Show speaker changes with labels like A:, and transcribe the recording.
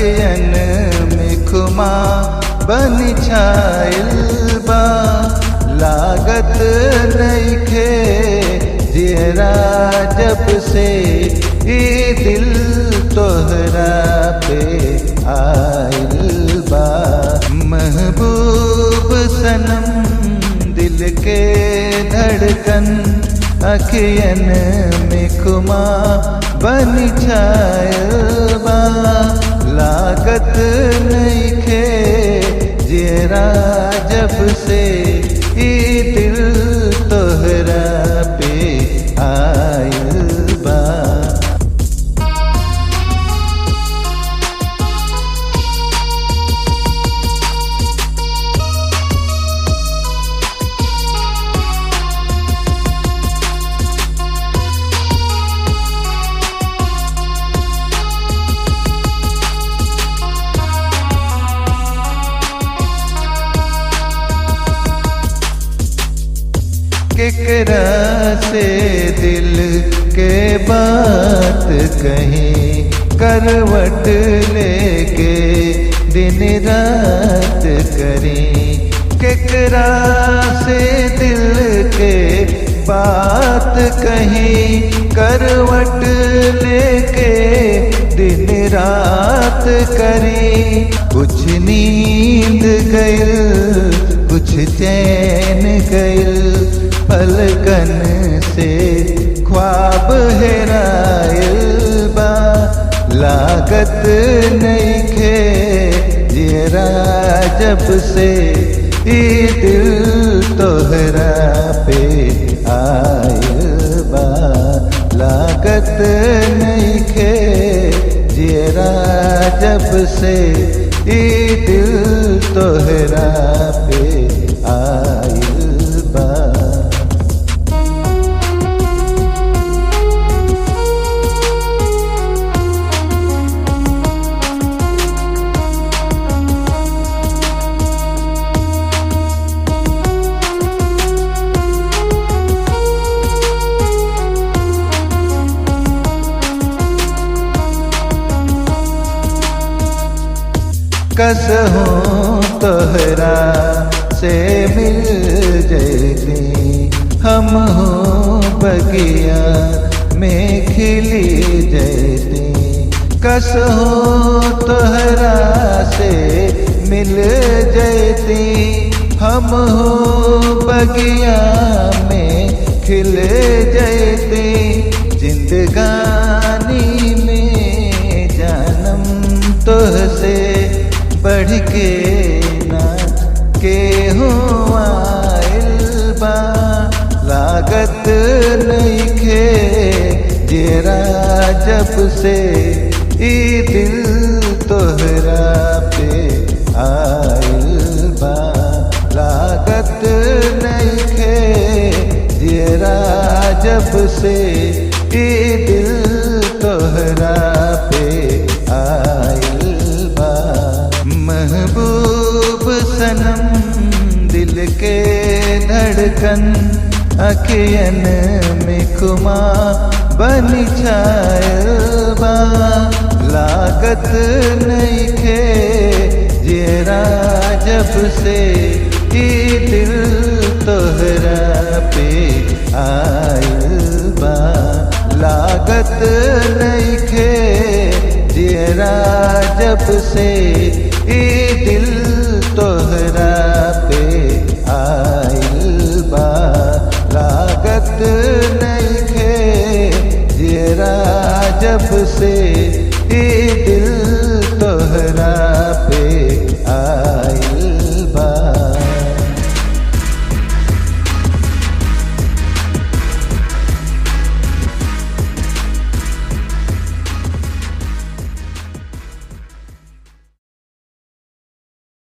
A: अखियन में खुमा बन छाइल बा। लागत नइखे जियरा जब से ई दिल तोहरा पे आइल बा। महबूब सनम दिल के धड़कन अखियन में खुमा बन छाइल बा। लागत नइखे जियरा जब से ई दिल तोहरा पे आइल बा। केकरा से दिल के बात कहीं करवट लेके दिन रात करी। केकरा से दिल के बात कहीं करवट लेके दिन रात करी। कुछ नींद गइल कुछ चैन गइल पलकन से ख्वाब हेराइल बा। लागत नइखे जियरा जब से ई दिल तोहरा पे आइल बा। लागत नइखे जियरा जब से ई दिल तोहरा पे आइल बा। कसहूं तोहरा से मिल जैती हम हूँ बगिया में खिली जैती। कसहूं तोहरा से मिल जैती हम हूँ बगिया में खिल जैती। जिंदगानी में जानम तोहसे बढ़ के ना केहू आइल बा। लागत नइखे जियरा जब से ई दिल तोहरा पे आइल बा। लागत नइखे जियरा जब से ई दिल तोहरा पे आइल बा। महबूब सनम दिल के धड़कन अखियन में खुमा बन छाइल बा। लागत नइखे जियरा जब से ई दिल तोहरा पे आइल बा। लागत नइखे जियरा जब से ई दिल